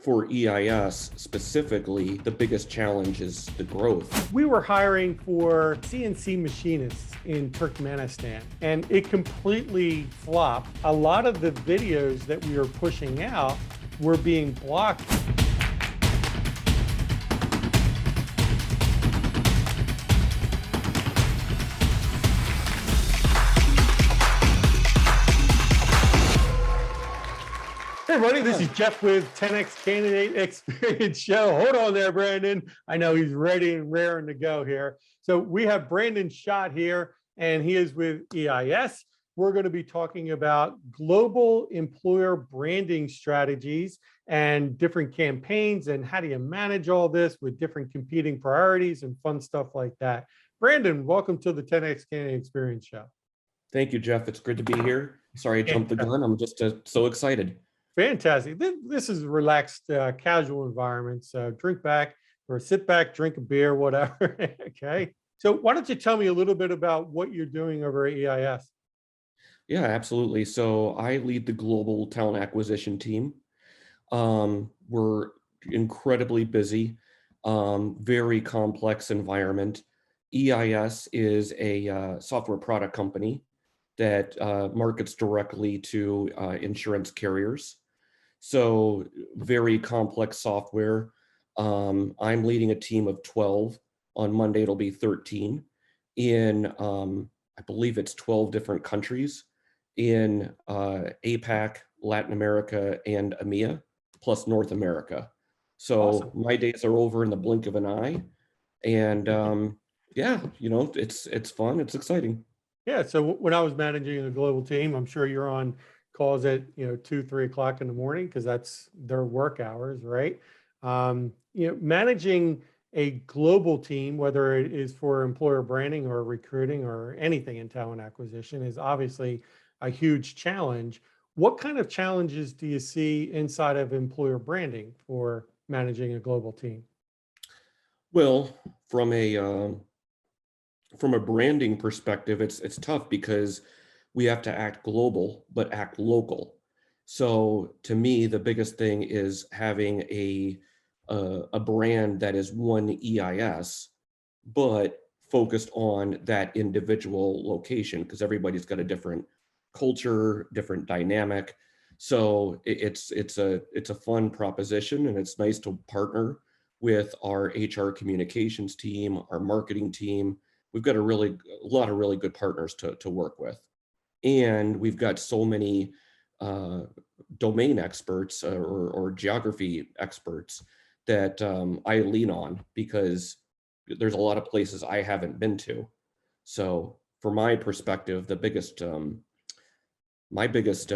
For EIS specifically, the biggest challenge is the growth. We were hiring for CNC machinists in Turkmenistan, and it completely flopped. A lot of the videos that we were pushing out were being blocked. Hey, everybody, this is Jeff with 10X Candidate Experience Show. Hold on there, Brandon. I know he's ready and raring to go here. So we have Brandon Schott here, and he is with EIS. We're going to be talking about global employer branding strategies and different campaigns, and how do you manage all this with different competing priorities and fun stuff like that. Brandon, welcome to the 10X Candidate Experience Show. Thank you, Jeff. It's good to be here. Sorry I jumped the gun. I'm just so excited. Fantastic. This is a relaxed, casual environment. So drink back or sit back, drink a beer, whatever. Okay. So why don't you tell me a little bit about what you're doing over at EIS? Yeah, absolutely. So I lead the global talent acquisition team. We're incredibly busy, very complex environment. EIS is a software product company that markets directly to insurance carriers. So very complex software. I'm leading a team of 12. On Monday, it'll be 13 in, I believe it's 12 different countries in APAC, Latin America, and EMEA, plus North America. So Awesome. My days are over in the blink of an eye. And yeah, it's fun. It's exciting. Yeah. So when I was managing a global team, I'm sure you're on calls at 2, 3 o'clock in the morning because that's their work hours, right? Managing a global team, whether it is for employer branding or recruiting or anything in talent acquisition, is obviously a huge challenge. What kind of challenges do you see inside of employer branding for managing a global team? Well, from a branding perspective, it's tough because we have to act global but act local. So to me, the biggest thing is having a brand that is one EIS, but focused on that individual location, because everybody's got a different culture, different dynamic. So it's a fun proposition, and it's nice to partner with our HR communications team, our marketing team. We've got a lot of really good partners to work with. And we've got so many domain experts or geography experts that I lean on, because there's a lot of places I haven't been to. So from my perspective, my biggest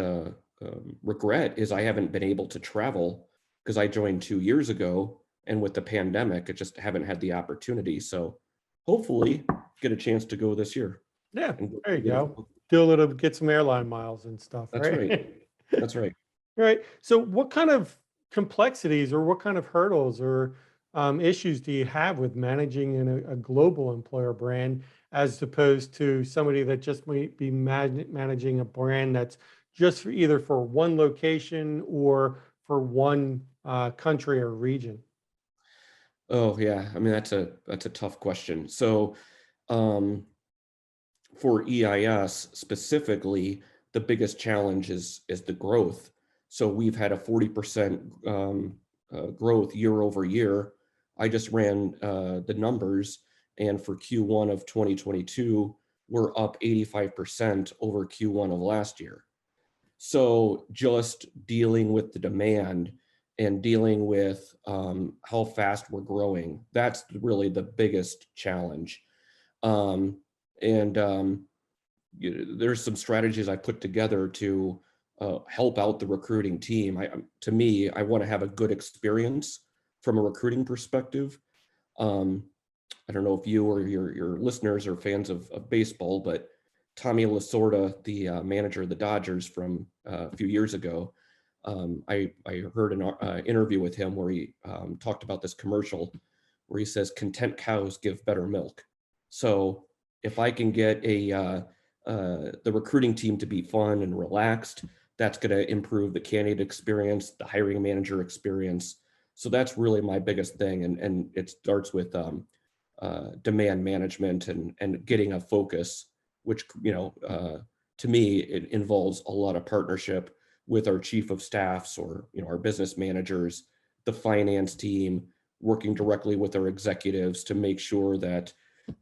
regret is I haven't been able to travel, because I joined 2 years ago, and with the pandemic, I just haven't had the opportunity. So hopefully get a chance to go this year. Yeah, And there you go. Do a little, get some airline miles and stuff, That's right? right. That's right. Right. So what kind of complexities or what kind of hurdles or issues do you have with managing a global employer brand as opposed to somebody that just might be managing a brand that's just for either for one location or for one country or region? Oh yeah. I mean, that's a tough question. So um, for EIS specifically, the biggest challenge is the growth. So we've had a 40% growth year over year. I just ran the numbers, and for Q1 of 2022, we're up 85% over Q1 of last year. So just dealing with the demand and dealing with how fast we're growing, that's really the biggest challenge. Um, and there's some strategies I put together to help out the recruiting team. To me, I want to have a good experience from a recruiting perspective. I don't know if you or your listeners are fans of baseball, but Tommy Lasorda, the manager of the Dodgers from a few years ago, I heard an interview with him where he talked about this commercial where he says, "Content cows give better milk." So if I can get the recruiting team to be fun and relaxed, That's going to improve the candidate experience, the hiring manager experience. So that's really my biggest thing, and it starts with demand management and getting a focus, which to me it involves a lot of partnership with our chief of staffs or our business managers, the finance team, working directly with our executives to make sure that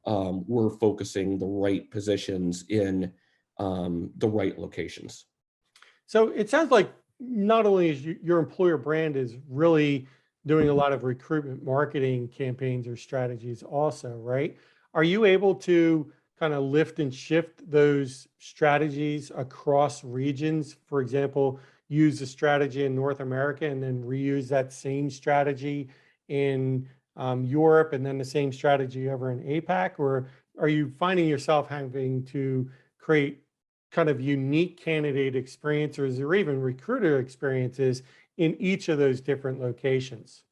we're focusing the right positions in the right locations. So it sounds like not only is your employer brand is really doing a lot of recruitment marketing campaigns or strategies also, right? Are you able to kind of lift and shift those strategies across regions? For example, use a strategy in North America and then reuse that same strategy in Europe and then the same strategy over in APAC? Or are you finding yourself having to create kind of unique candidate experiences or even recruiter experiences in each of those different locations?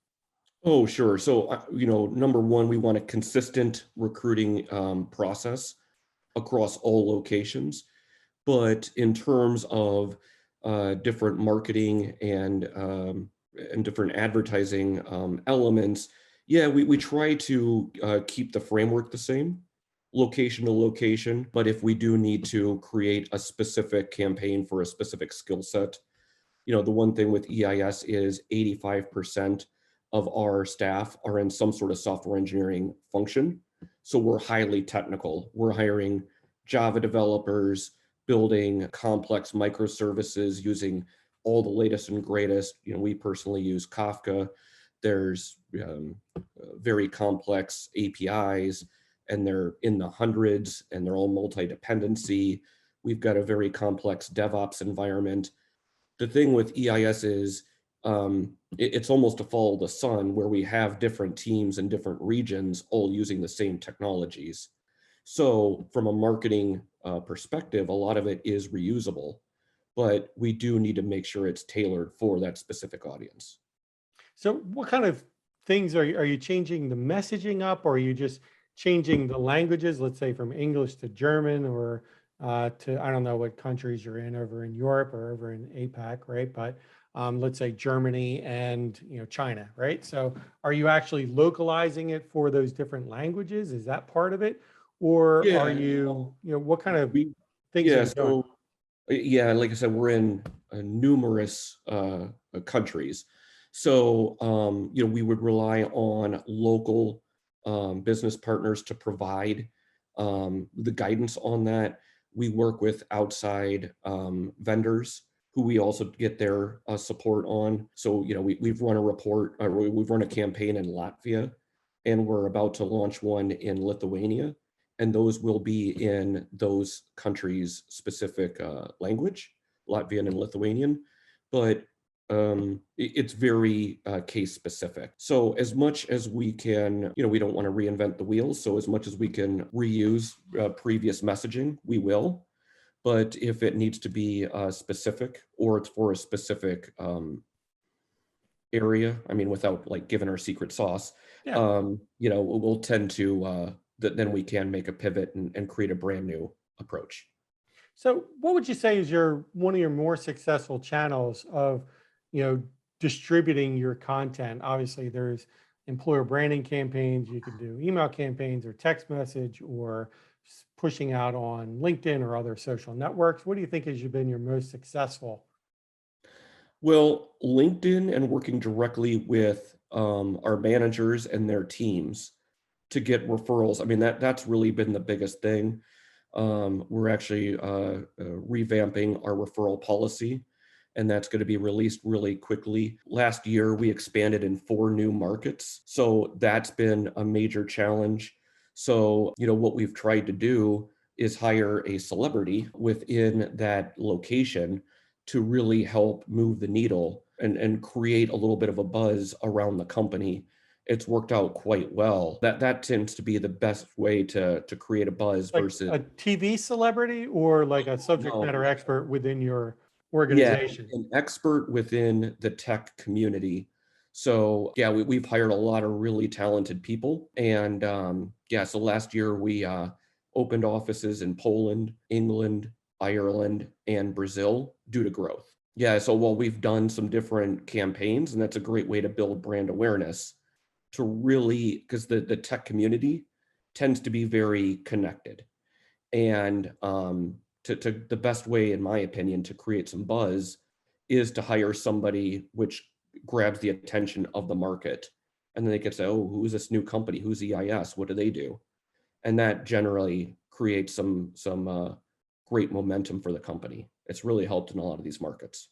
Oh, sure. So, number one, we want a consistent recruiting process across all locations. But in terms of different marketing and different advertising elements, yeah, we try to keep the framework the same, location to location. But if we do need to create a specific campaign for a specific skill set, the one thing with EIS is 85% of our staff are in some sort of software engineering function. So we're highly technical. We're hiring Java developers, building complex microservices using all the latest and greatest. We personally use Kafka. There's very complex APIs, and they're in the hundreds, and they're all multi-dependency. We've got a very complex DevOps environment. The thing with EIS is it's almost a follow the sun where we have different teams in different regions all using the same technologies. So from a marketing perspective, a lot of it is reusable, but we do need to make sure it's tailored for that specific audience. So what kind of things are you changing the messaging up, or are you just changing the languages, let's say from English to German, or to, I don't know what countries you're in over in Europe or over in APAC, right? But let's say Germany and China, right? So are you actually localizing it for those different languages? Is that part of it? Or are Yeah, you, what kind of we things are yeah, you doing? so yeah, like I said, we're in numerous countries. So, we would rely on local business partners to provide the guidance on that. We work with outside vendors who we also get their support on. So, we've run a report, we've run a campaign in Latvia, and we're about to launch one in Lithuania, and those will be in those countries' specific language, Latvian and Lithuanian. But it's very case specific. So as much as we can, we don't want to reinvent the wheel. So as much as we can reuse previous messaging, we will. But if it needs to be specific or it's for a specific area, I mean, without like giving our secret sauce, Yeah. we'll tend to then we can make a pivot and create a brand new approach. So, what would you say is your one of your more successful channels of, you know, distributing your content? Obviously, there's employer branding campaigns. You can do email campaigns or text message or pushing out on LinkedIn or other social networks. What do you think has been your most successful? Well, LinkedIn and working directly with our managers and their teams to get referrals. I mean, that's really been the biggest thing. We're actually revamping our referral policy, and that's going to be released really quickly. Last year, we expanded in 4 new markets. So that's been a major challenge. So, what we've tried to do is hire a celebrity within that location to really help move the needle and create a little bit of a buzz around the company. It's worked out quite well. That tends to be the best way to create a buzz Like versus a TV celebrity or like a subject no. matter expert within your Yeah, organization? an expert within the tech community. So yeah, we've hired a lot of really talented people. And yeah, so last year we opened offices in Poland, England, Ireland, and Brazil due to growth. Yeah, so while we've done some different campaigns, and that's a great way to build brand awareness to really, because the tech community tends to be very connected. And to the best way, in my opinion, to create some buzz is to hire somebody which grabs the attention of the market. And then they could say, oh, who's this new company? Who's EIS? What do they do? And that generally creates some great momentum for the company. It's really helped in a lot of these markets.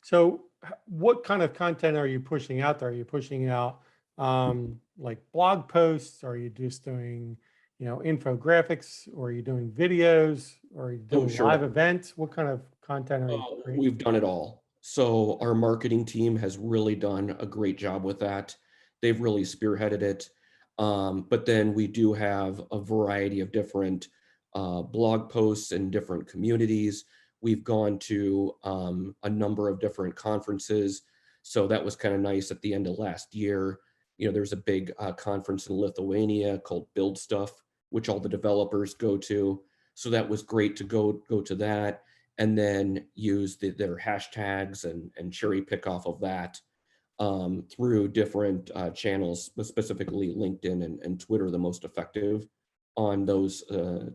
So what kind of content are you pushing out there? Are you pushing out like blog posts? Are you just doing, infographics, or are you doing videos, or are you Oh, doing live sure. events? What kind of content are you Oh, creating? we've done it all. So our marketing team has really done a great job with that. They've really spearheaded it. But then we do have a variety of different blog posts in different communities. We've gone to a number of different conferences. So that was kind of nice at the end of last year. There's a big conference in Lithuania called Build Stuff, which all the developers go to. So that was great to go to that and then use their hashtags and cherry pick off of that through different channels, specifically LinkedIn and Twitter, the most effective on those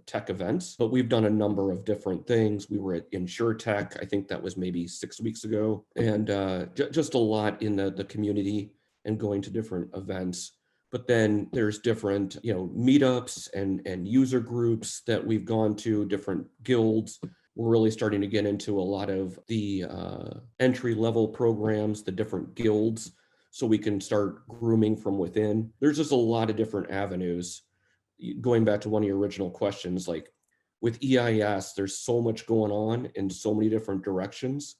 tech events. But we've done a number of different things. We were at InsureTech, I think that was maybe 6 weeks ago, and just a lot in the community and going to different events. But then there's different, meetups and user groups that we've gone to, different guilds. We're really starting to get into a lot of the entry level programs, the different guilds, so we can start grooming from within. There's just a lot of different avenues. Going back to one of your original questions, like with EIS, there's so much going on in so many different directions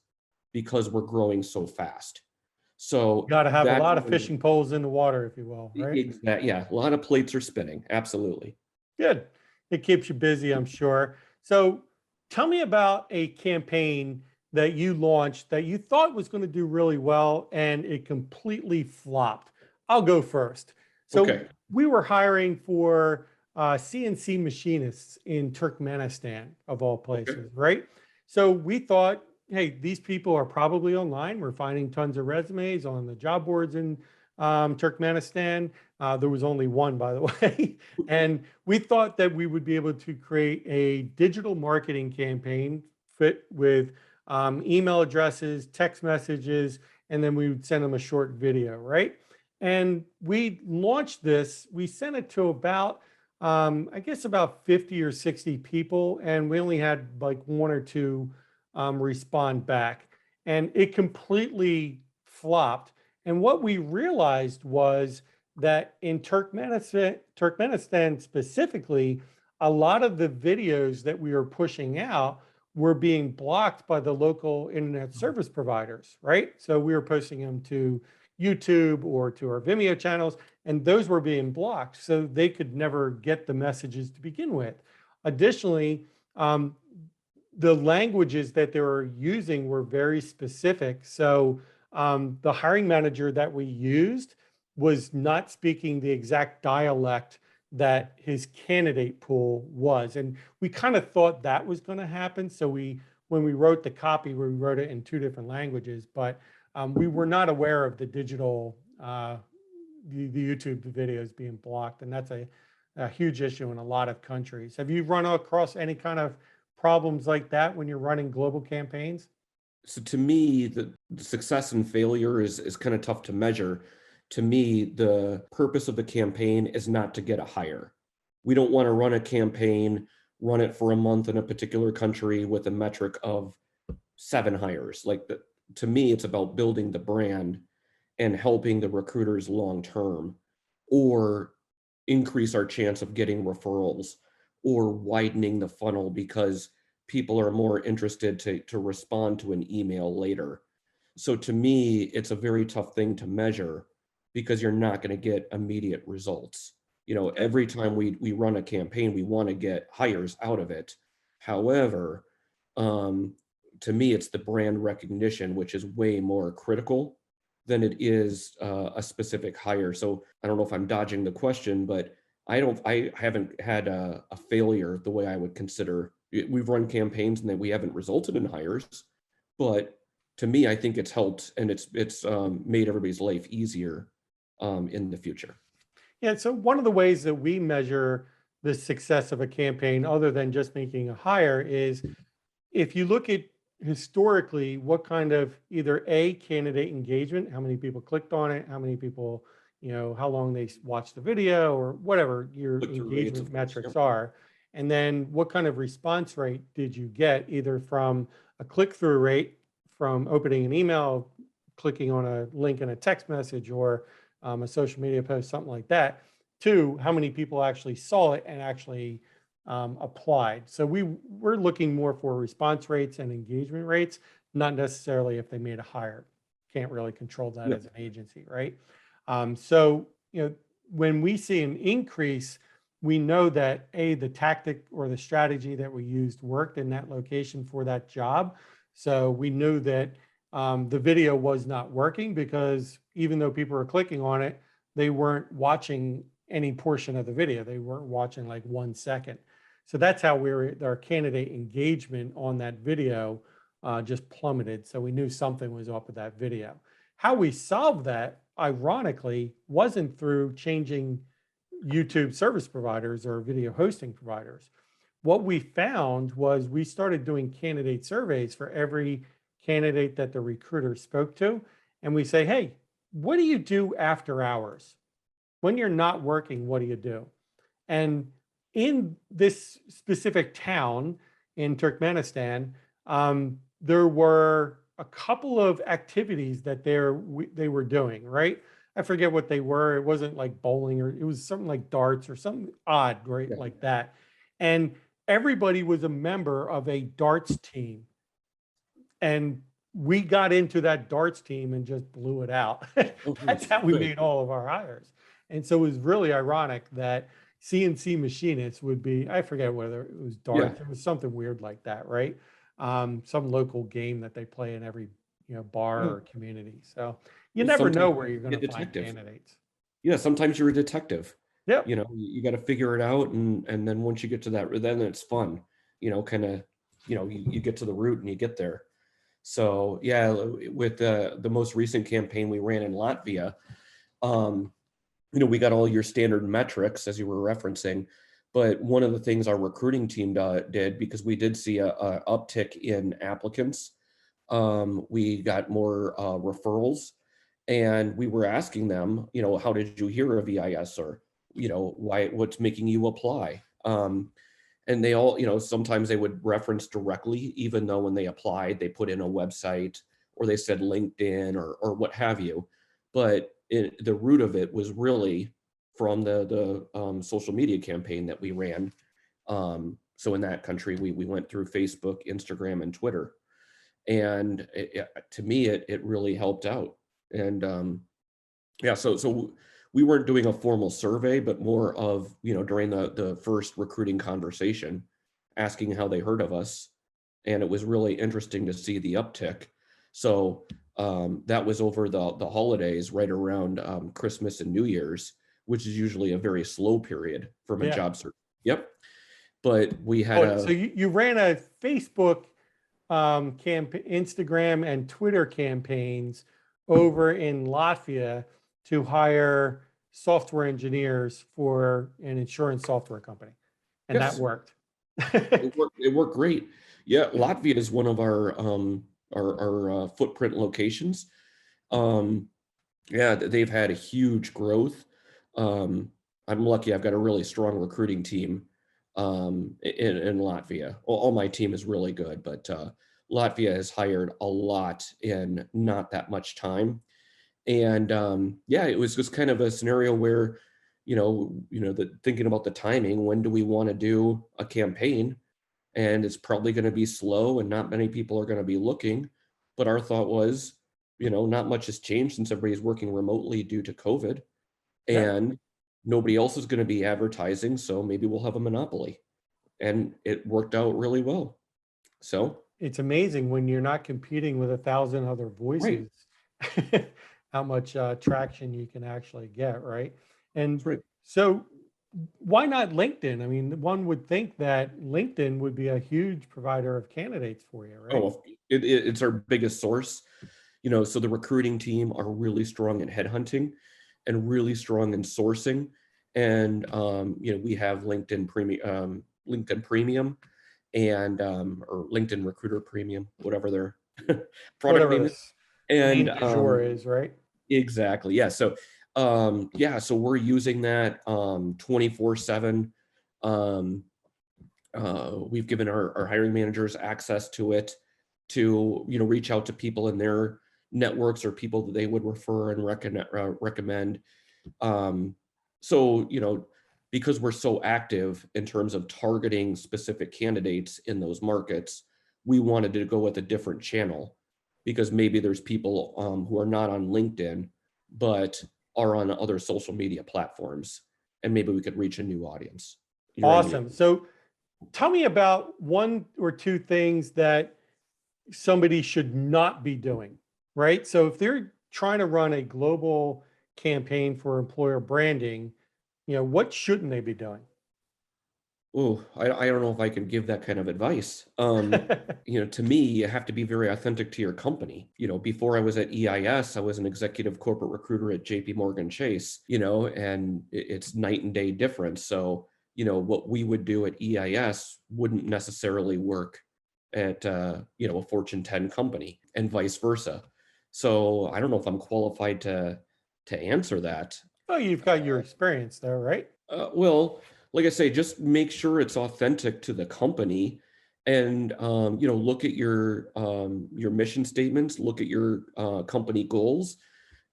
because we're growing so fast. You So got to have a that's lot of fishing poles in the water, if you will, right? exactly, yeah, a lot of plates are spinning. Absolutely. Good. It keeps you busy, I'm sure. So tell me about a campaign that you launched that you thought was going to do really well and it completely flopped. I'll go first. So Okay. we were hiring for CNC machinists in Turkmenistan, of all Okay. places, right? So we thought, hey, these people are probably online. We're finding tons of resumes on the job boards in Turkmenistan. There was only one, by the way. And we thought that we would be able to create a digital marketing campaign fit with email addresses, text messages, and then we would send them a short video, right? And we launched this. We sent it to about, I guess, about 50 or 60 people, and we only had like one or two respond back. And it completely flopped. And what we realized was that in Turkmenistan specifically, a lot of the videos that we were pushing out were being blocked by the local internet service providers, right? So we were posting them to YouTube or to our Vimeo channels, and those were being blocked. So they could never get the messages to begin with. Additionally, the languages that they were using were very specific. So the hiring manager that we used was not speaking the exact dialect that his candidate pool was. And we kind of thought that was going to happen. So when we wrote the copy, we wrote it in two different languages, but we were not aware of the digital, the YouTube videos being blocked. And that's a huge issue in a lot of countries. Have you run across any kind of problems like that when you're running global campaigns? So to me, the success and failure is kind of tough to measure. To me, the purpose of the campaign is not to get a hire. We don't want to run a campaign, run it for a month in a particular country with a metric of 7 hires. To me, it's about building the brand and helping the recruiters long term, or increase our chance of getting referrals, or widening the funnel because people are more interested to respond to an email later. So to me, it's a very tough thing to measure because you're not going to get immediate results. Every time we run a campaign, we want to get hires out of it. However, um, to me, it's the brand recognition, which is way more critical than it is a specific hire. So I don't know if I'm dodging the question, but I haven't had a failure the way I would consider we've run campaigns and that we haven't resulted in hires, but to me, I think it's helped and it's made everybody's life easier in the future. Yeah, so one of the ways that we measure the success of a campaign, other than just making a hire, is if you look at historically what kind of either a candidate engagement, how many people clicked on it, how many people, how long they watched the video, or whatever your Click-through rates, engagement of course. metrics Yep. are, and then what kind of response rate did you get, either from a click-through rate from opening an email, clicking on a link in a text message, or a social media post, something like that, to how many people actually saw it and actually applied. So we're looking more for response rates and engagement rates, not necessarily if they made a hire. Can't really control that Yeah. as an agency, right? So when we see an increase, we know that the tactic or the strategy that we used worked in that location for that job. So we knew that the video was not working, because even though people were clicking on it, they weren't watching any portion of the video. They weren't watching like 1 second. So that's how our candidate engagement on that video just plummeted. So we knew something was up with that video. How we solved that, ironically, wasn't through changing YouTube service providers or video hosting providers. What we found was we started doing candidate surveys for every candidate that the recruiter spoke to. And we say, hey, what do you do after hours? When you're not working, what do you do? And in this specific town in Turkmenistan, there were a couple of activities that they were doing, right? I forget what they were. It wasn't like bowling, or it was something like darts or something odd, right? Yeah. Like that. And everybody was a member of a darts team. And we got into that darts team and just blew it out. Oh, That's nice. how we Good. made all of our hires. And so it was really ironic that CNC machinists would be, I forget whether it was Yeah. darts, it was something weird like that, right? Some local game that they play in every bar Yeah. or community. So you Well, never sometimes know you where you're have going to to be a find detective. candidates. Yeah, sometimes you're a detective. Yep. You got to figure it out, and then once you get to that, then it's fun. Kind of, you get to the root and you get there. So yeah, with the most recent campaign we ran in Latvia, um, we got all your standard metrics as you were referencing, but one of the things our recruiting team did, because we did see a uptick in applicants, we got more referrals, and we were asking them, how did you hear of EIS, or what's making you apply? And they all, sometimes they would reference directly, even though when they applied, they put in a website or they said LinkedIn or what have you. But the root of it was really from the social media campaign that we ran. So in that country, we went through Facebook, Instagram, and Twitter. And to me, it really helped out. And yeah, so we weren't doing a formal survey, but more of, during the first recruiting conversation, asking how they heard of us. And it was really interesting to see the uptick. So that was over the holidays, right around Christmas and New Year's, which is usually a very slow period from a Yeah. job search. Yep. But we had Oh, so you ran a Facebook Instagram and Twitter campaigns over in Latvia to hire software engineers for an insurance software company, and that yes, worked. it worked great. Yeah, Latvia is one of our footprint locations. Um, Yeah, they've had a huge growth. Um, I'm lucky I've got a really strong recruiting team in Latvia. All my team is really good, but Latvia has hired a lot in not that much time. And yeah, it was just kind of a scenario where, thinking about the timing, when do we want to do a campaign? And it's probably going to be slow and not many people are going to be looking. But our thought was, not much has changed since everybody's working remotely due to COVID, Yeah, and nobody else is going to be advertising. So maybe we'll have a monopoly. And it worked out really well. So, it's amazing when you're not competing with 1,000 other right. voices, how much traction you can actually get, right? And That's right. so Why not LinkedIn? I mean, one would think that LinkedIn would be a huge provider of candidates for you, right? Oh, it's our biggest source. So the recruiting team are really strong in headhunting and really strong in sourcing. And we have LinkedIn Premium, and or LinkedIn Recruiter Premium, whatever their product Whatever name is. this And name du jour is, right? exactly, yeah. So so we're using that 24/7. Um, we've given our hiring managers access to it to reach out to people in their networks or people that they would refer and recommend. um, so because we're so active in terms of targeting specific candidates in those markets, we wanted to go with a different channel, because maybe there's people who are not on LinkedIn but are on other social media platforms, and maybe we could reach a new audience. You're right. Awesome. So tell me about one or two things that somebody should not be doing, right? So if they're trying to run a global campaign for employer branding, what shouldn't they be doing? Oh, I don't know if I can give that kind of advice. To me, you have to be very authentic to your company. Before I was at EIS, I was an executive corporate recruiter at JP Morgan Chase, and it's night and day difference. So, what we would do at EIS wouldn't necessarily work at, a Fortune 10 company, and vice versa. So I don't know if I'm qualified to answer that. Well, you've got your experience there, right? Well, like I say, just make sure it's authentic to the company, and look at your mission statements, look at your company goals,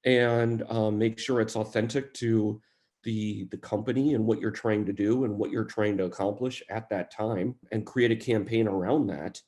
and make sure it's authentic to the company and what you're trying to do and what you're trying to accomplish at that time, and create a campaign around that.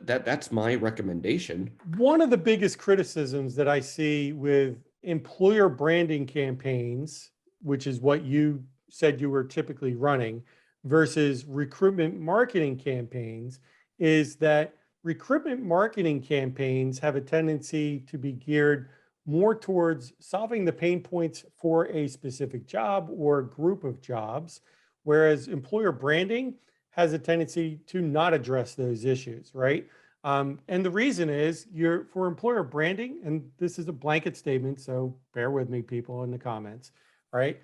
That's my recommendation. One of the biggest criticisms that I see with employer branding campaigns, which is what you said you were typically running, versus recruitment marketing campaigns, is that recruitment marketing campaigns have a tendency to be geared more towards solving the pain points for a specific job or group of jobs, whereas employer branding has a tendency to not address those issues, right? And the reason is you're for employer branding, and this is a blanket statement, so bear with me, people in the comments, right?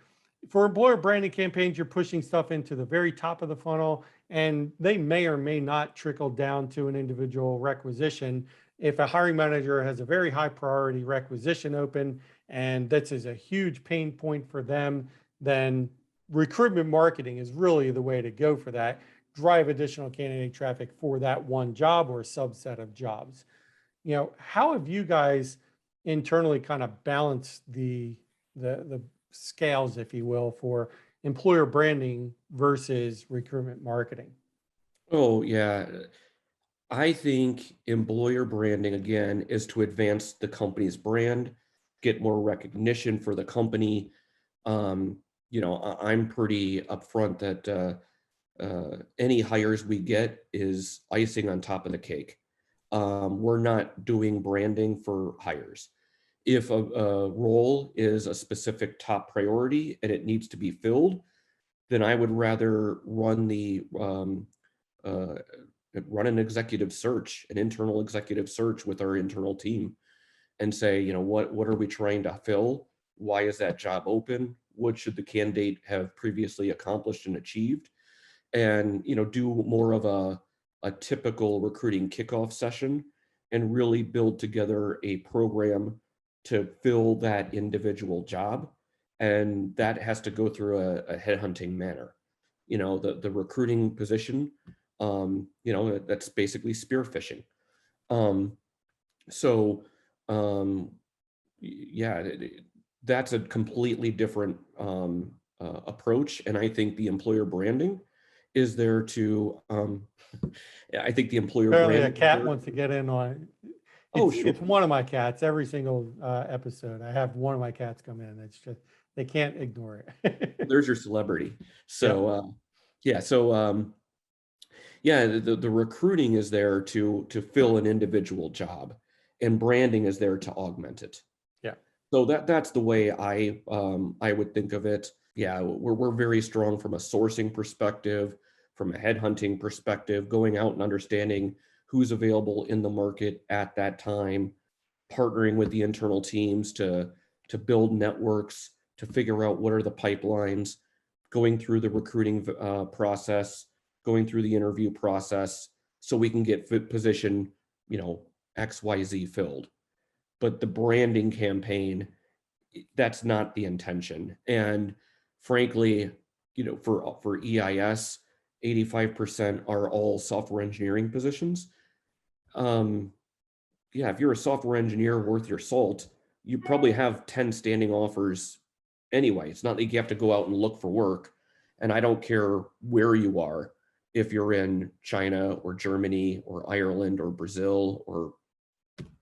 For employer branding campaigns, you're pushing stuff into the very top of the funnel, and they may or may not trickle down to an individual requisition. If a hiring manager has a very high priority requisition open, and that's is a huge pain point for them, then recruitment marketing is really the way to go for that. Drive additional candidate traffic for that one job or a subset of jobs. How have you guys internally kind of balanced the scales, if you will, for employer branding versus recruitment marketing? Oh, yeah. I think employer branding, again, is to advance the company's brand, get more recognition for the company. I'm pretty upfront that any hires we get is icing on top of the cake. We're not doing branding for hires. If a role is a specific top priority and it needs to be filled, then I would rather uh, run an executive search, an internal executive search with our internal team, and say, what are we trying to fill? Why is that job open? What should the candidate have previously accomplished and achieved? And do more of a typical recruiting kickoff session, and really build together a program to fill that individual job. And that has to go through a headhunting manner. The recruiting position, that's basically spear phishing. Um, so yeah, that's a completely different approach. And I think the employer branding is there to yeah, I think the employer Apparently, a branding is cat there. wants to get in on it. Oh, It's sure. it's one of my cats. Every single episode, I have one of my cats come in. It's just they can't ignore Well, it. there's your celebrity. So Yep. yeah, so yeah, the recruiting is there to fill an individual job, and branding is there to augment it. Yeah. So that's the way I would think of it. Yeah, we're very strong from a sourcing perspective, from a headhunting perspective, going out and understanding who's available in the market at that time, partnering with the internal teams to build networks, to figure out what are the pipelines, going through the recruiting process, going through the interview process, so we can get position, you know, XYZ filled. But the branding campaign, that's not the intention. And frankly, you know, for EIS, 85% are all software engineering positions. Um, yeah, if you're a software engineer worth your salt, you probably have 10 standing offers anyway. It's not like you have to go out and look for work. And I don't care where you are, if you're in China or Germany or Ireland or Brazil, or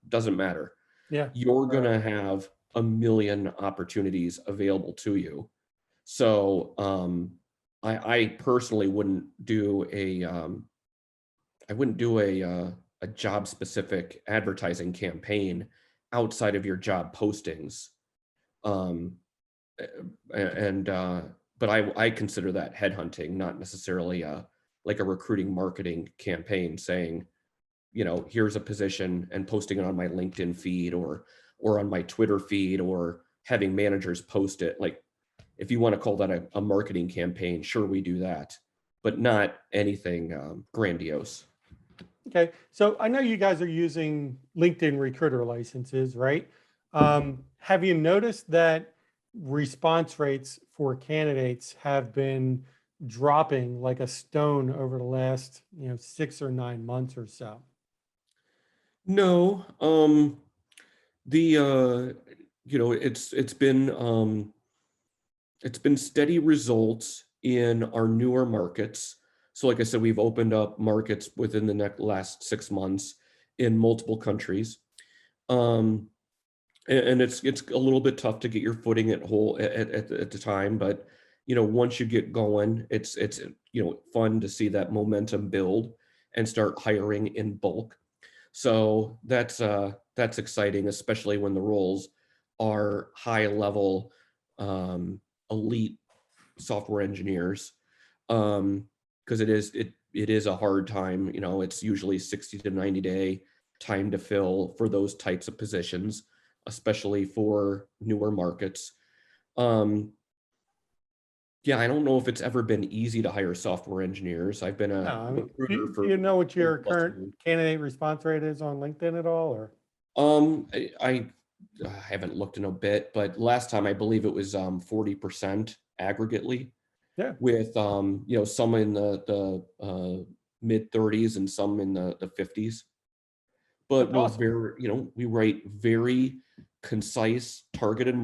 doesn't matter. Yeah. You're Right. gonna have a million opportunities available to you. So I personally wouldn't do a job specific advertising campaign outside of your job postings. Um, and but I consider that headhunting, not necessarily like a recruiting marketing campaign saying, you know, here's a position and posting it on my LinkedIn feed or on my Twitter feed or having managers post it. Like if you want to call that a marketing campaign, sure we do that, but not anything grandiose. Okay. So I know you guys are using LinkedIn recruiter licenses, right? Have you noticed that response rates for candidates have been dropping like a stone over the last, 6 or 9 months or so? No, the you know, it's been steady results in our newer markets. So like I said, we've opened up markets within the last 6 months in multiple countries. Um, and it's a little bit tough to get your footing at the time, but you know, once you get going, it's you know, fun to see that momentum build and start hiring in bulk. So that's exciting, especially when the roles are high level, elite software engineers. Because it is a hard time. You know, it's usually 60 to 90-day time to fill for those types of positions, especially for newer markets. Um, yeah, I don't know if it's ever been easy to hire software engineers. I've been No, a I mean, recruiter do for you know what 20 your plus current years. candidate response rate is on LinkedIn at all? Or I haven't looked in a bit, but last time I believe it was 40% aggregately, yeah, with you know, some in the mid 30s and some in the 50s. But that's we're awesome. very, you know, we write very concise, targeted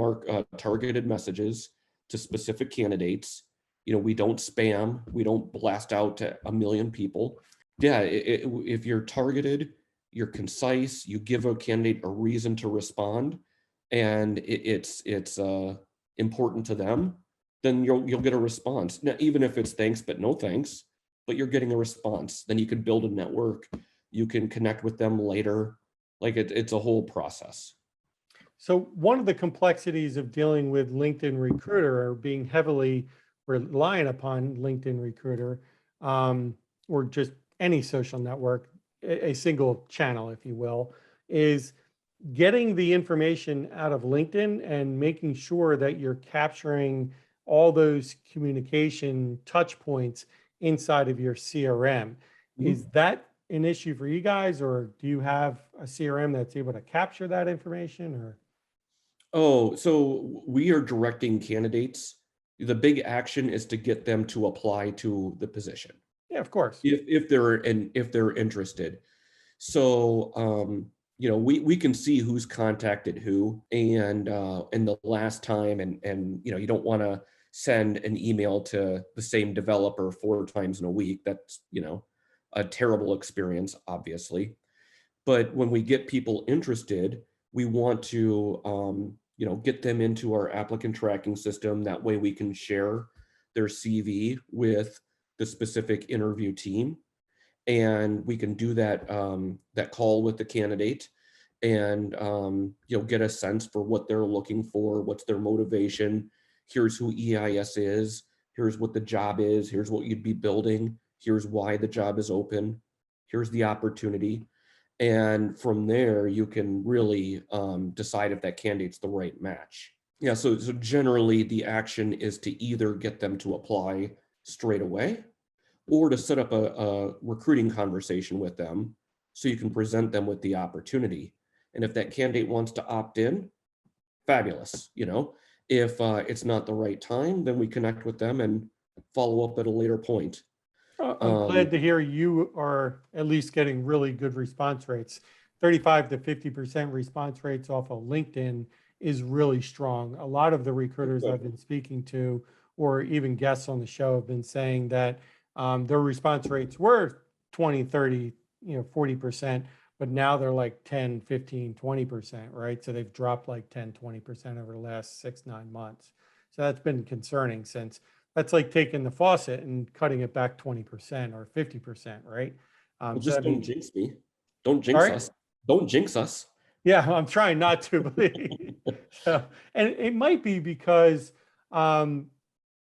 messages to specific candidates. You know, we don't spam, we don't blast out to a million people. Yeah, if you're targeted, you're concise, you give a candidate a reason to respond, and it's important to them, then you'll get a response. Now, even if it's thanks but no thanks, but you're getting a response, then you can build a network, you can connect with them later. Like it's a whole process. So one of the complexities of dealing with LinkedIn Recruiter or being heavily reliant upon LinkedIn Recruiter, or just any social network, a single channel, if you will, is getting the information out of LinkedIn and making sure that you're capturing all those communication touch points inside of your CRM. Is Mhm. that an issue for you guys, or do you have a CRM that's able to capture that information? Or Oh, so we are directing candidates. The big action is to get them to apply to the position yeah, of course. if they're interested. So you know, we can see who's contacted who and the last time, and you know, you don't want to send an email to the same developer 4 times in a week. That's, you know, a terrible experience, obviously. But when we get people interested, we want to you know, get them into our applicant tracking system. That way we can share their CV with the specific interview team, and we can do that call with the candidate, and get a sense for what they're looking for, what's their motivation. Here's who EIS is. Here's what the job is. Here's what you'd be building. Here's why the job is open. Here's the opportunity. And from there, you can really decide if that candidate's the right match. Yeah, so generally the action is to either get them to apply straight away or to set up a recruiting conversation with them so you can present them with the opportunity. And if that candidate wants to opt in, fabulous. If it's not the right time, then we connect with them and follow up at a later point. I'm Um, glad to hear you are at least getting really good response rates. 35 to 50% response rates off of LinkedIn is really strong. A lot of the recruiters I've been speaking to, or even guests on the show, have been saying that their response rates were 20, 30, 40%, but now they're like 10, 15, 20%, right? So they've dropped like 10, 20% over the last 6, 9 months. So that's been concerning, since that's like taking the faucet and cutting it back 20% or 50%, right? well, So just that don't means, jinx me. Don't all jinx right. us. Don't jinx us. Yeah, I'm trying not to believe. So, and it might be because um,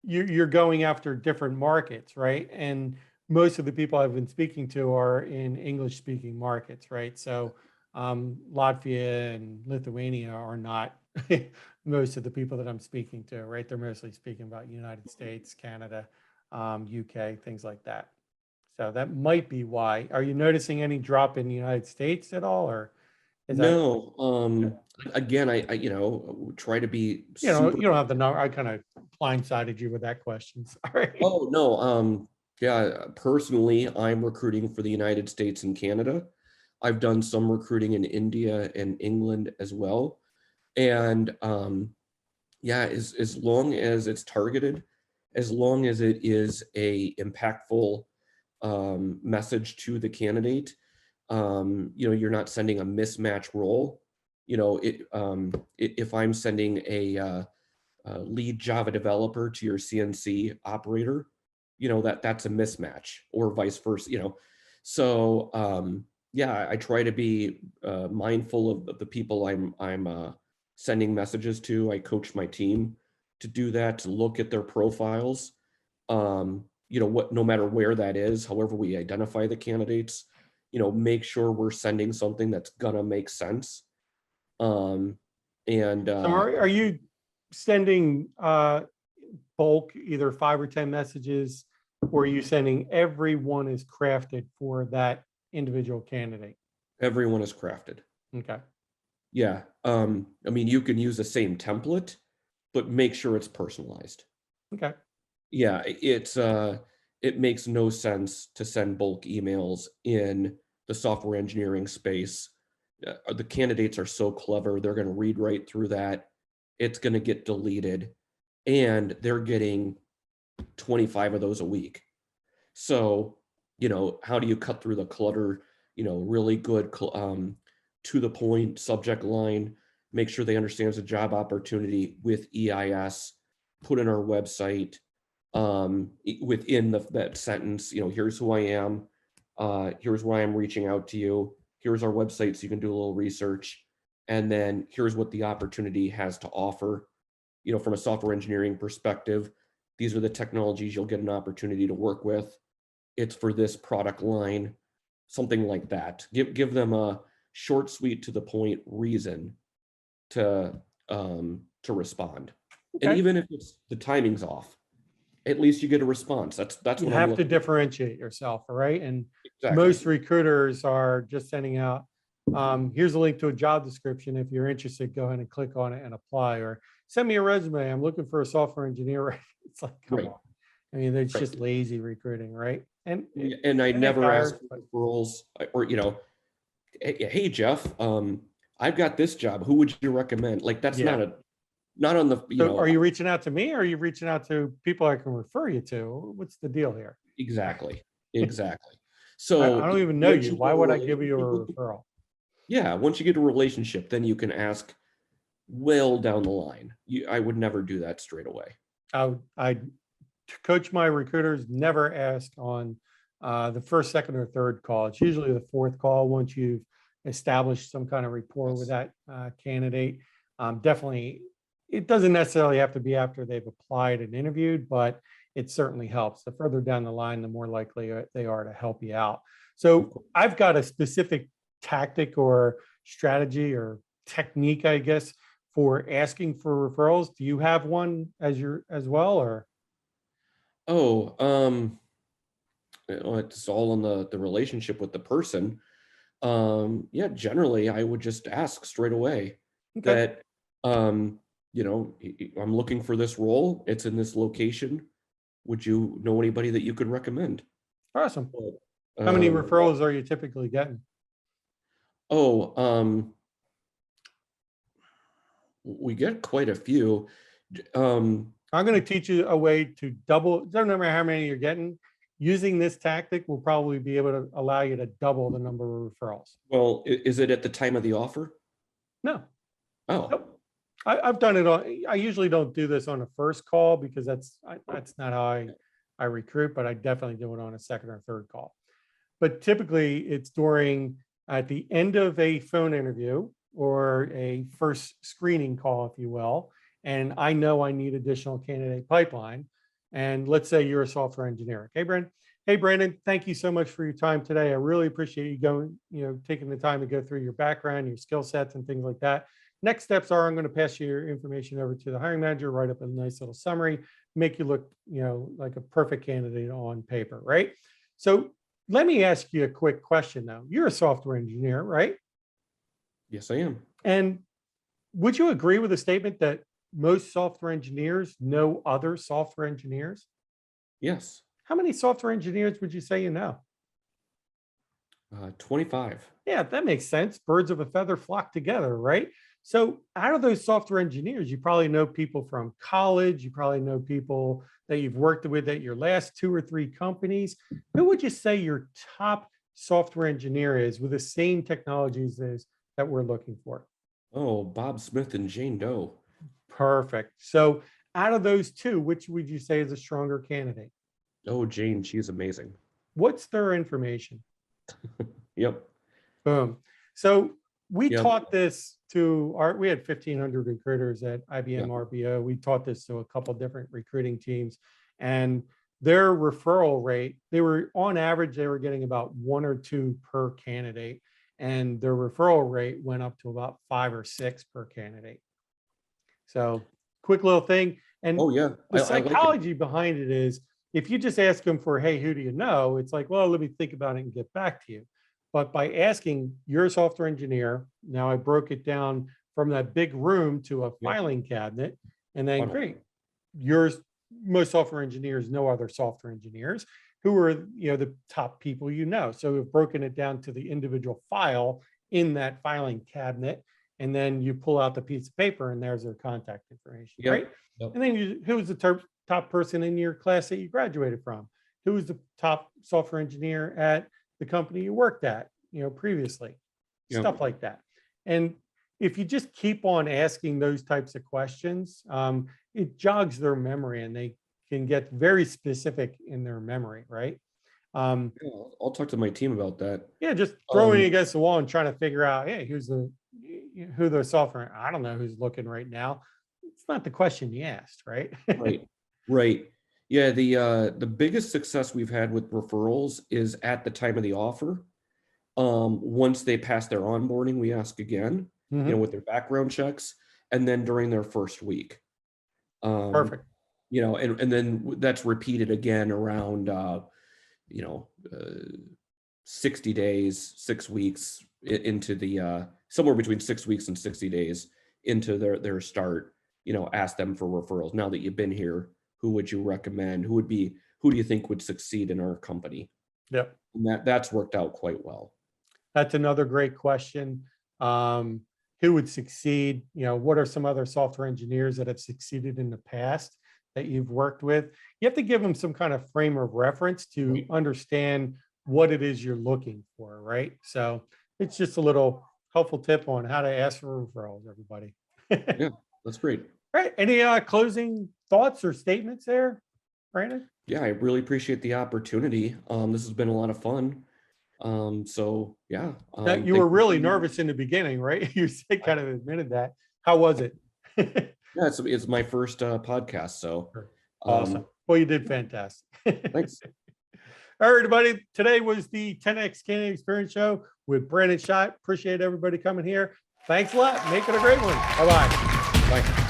you're going after different markets, right? And most of the people I've been speaking to are in English speaking markets, right? So Latvia and Lithuania are not most of the people that I'm speaking to, right? They're mostly speaking about United States, Canada, UK, things like that. So that might be why. Are you noticing any drop in the United States at all, or is that, No. Again, I try to be you super. don't have the number? I kind of blindsided you with that question. Sorry. Oh no. Yeah. Personally, I'm recruiting for the United States and Canada. I've done some recruiting in India and England as well. And yeah, as long as it's targeted, as long as it is a impactful message to the candidate, you're not sending a mismatch role. If I'm sending a lead Java developer to your CNC operator, that's a mismatch, or vice versa. So yeah, I try to be mindful of the people I'm sending messages to. I coach my team to do that, to look at their profiles. What, no matter where that is, however we identify the candidates, make sure we're sending something that's gonna make sense. Um, and So are you sending bulk, either 5 or 10 messages, or are you sending every one is crafted for that individual candidate? everyone is crafted. Okay. Yeah. I mean, you can use the same template, but make sure it's personalized. Okay. Yeah, it makes no sense to send bulk emails in the software engineering space. The candidates are so clever, they're going to read right through that. It's going to get deleted, and they're getting 25 of those a week. So, how do you cut through the clutter? Really good, to the point subject line, make sure they understand the job opportunity with EIS, put in our website, within that sentence, here's who I am, here's why I'm reaching out to you, here's our website so you can do a little research, and then here's what the opportunity has to offer. From a software engineering perspective, these are the technologies you'll get an opportunity to work with. It's for this product line, something like that. Give them a short, sweet, to the point reason to respond. And Okay. even if it's the timing's off, at least you get a response. That's You what I'm have to looking. differentiate yourself, all right? And Exactly. most recruiters are just sending out, here's a link to a job description. If you're interested, go ahead and click on it and apply, or send me a resume. I'm looking for a software engineer. It's like, come Right. on. I mean, it's Right. just lazy recruiting, right? And Yeah, and I it never ask hires, for but referrals, or hey Jeff, I've got this job. Who would you recommend? Like, that's yeah. not on the, So are you reaching out to me, or are you reaching out to people I can refer you to? What's the deal here? exactly. Exactly. I So don't even know once you. you get Why a would I give you relationship a with them, referral? yeah, once you get a relationship, then you can ask well down the line. I would never do that straight away. I to coach my recruiters, never ask on the first, second, or third call. It's usually the fourth call, once you've establish some kind of rapport with Yes. that candidate. Definitely, it doesn't necessarily have to be after they've applied and interviewed, but it certainly helps. The further down the line, the more likely they are to help you out. Of So course. I've got a specific tactic or strategy or technique, I guess, for asking for referrals. Do you have one as well, or? Oh, it's all on the relationship with the person. Yeah, generally, I would just ask straight away Okay, that, um, I'm looking for this role. It's in this location. Would you know anybody that you could recommend? awesome. Well, How many yeah. referrals are you typically getting? Oh, we get quite a few. I'm going to teach you a way to double. Doesn't matter how many you're getting. Using this tactic will probably be able to allow you to double the number of referrals. Well, is it at the time of the offer? No, Oh, nope. I've done it on. I usually don't do this on a first call because that's not how I recruit, but I definitely do it on a second or third call. But typically, it's during at the end of a phone interview or a first screening call, if you will. And I know I need additional candidate pipeline. And let's say you're a software engineer. Okay, Brandon. Hey, Brandon, thank you so much for your time today. I really appreciate you taking the time to go through your background, your skill sets, and things like that. Next steps are I'm going to pass your information over to the hiring manager, write up a nice little summary, make you look, like a perfect candidate on paper, right? So let me ask you a quick question though. You're a software engineer, right? yes, I am. And would you agree with the statement that most software engineers know other software engineers? Yes. How many software engineers would you say you know? 25. Yeah, that makes sense. Birds of a feather flock together, right? So, out of those software engineers, you probably know people from college. You probably know people that you've worked with at your last two or three companies. Who would you say your top software engineer is with the same technologies as that we're looking for? Oh, Bob Smith and Jane Doe. Perfect. So, out of those two, which would you say is a stronger candidate? Oh, Jane, she's amazing. What's their information? Yep. Boom. So we Yep. taught this we had 1,500 recruiters at Yeah. IBM RBO. We taught this to a couple different recruiting teams, and their referral rate, they were on average, they were getting about one or two per candidate, and their referral rate went up to about five or six per candidate. So quick little thing. And Oh, yeah. the I like it. psychology behind it is if you just ask them for, hey, who do you know? It's like, well, let me think about it and get back to you. But by asking, you're a software engineer. Now I broke it down from that big room to a Yep. filing cabinet. And then Funnel. great. Yours, most software engineers know other software engineers who are the top people you know. So we've broken it down to the individual file in that filing cabinet, and then you pull out the piece of paper and there's their contact information, right? Yep. Yep. And then who was the top person in your class that you graduated from? Who was the top software engineer at the company you worked at, previously? Yep. Stuff like that. And if you just keep on asking those types of questions, it jogs their memory and they can get very specific in their memory, right? Um, Yeah, I'll talk to my team about that. yeah, just throwing it Um, against the wall and trying to figure out, hey, who the software. I don't know who's looking right now. It's not the question you asked, right? right. Right. Yeah, the biggest success we've had with referrals is at the time of the offer. Once they pass their onboarding, we ask again, Mhm. with their background checks, and then during their first week. Um, Perfect. and then that's repeated again around you know, uh, 60 days, 6 weeks into the somewhere between 6 weeks and 60 days into their start, ask them for referrals. Now that you've been here, who would you recommend? Who do you think would succeed in our company? Yep. And that's worked out quite well. That's another great question. Um, who would succeed? What are some other software engineers that have succeeded in the past that you've worked with? You have to give them some kind of frame of reference to Right. understand what it is you're looking for, right? So it's just a little helpful tip on how to ask for referrals, everybody. Yeah, that's great. Right. Any closing thoughts or statements there, Brandon? Yeah, I really appreciate the opportunity. This has been a lot of fun. So yeah, Now, you thank were you for really being nervous in the beginning, right? You said kind of admitted that. How was it? Yeah, it's my first podcast, so Awesome. um, Well, you did fantastic. thanks. All right, everybody. Today was the 10X Candidate Experience Show with Brandon Schott. Appreciate everybody coming here. Thanks a lot. Make it a great one. Bye-bye. Bye.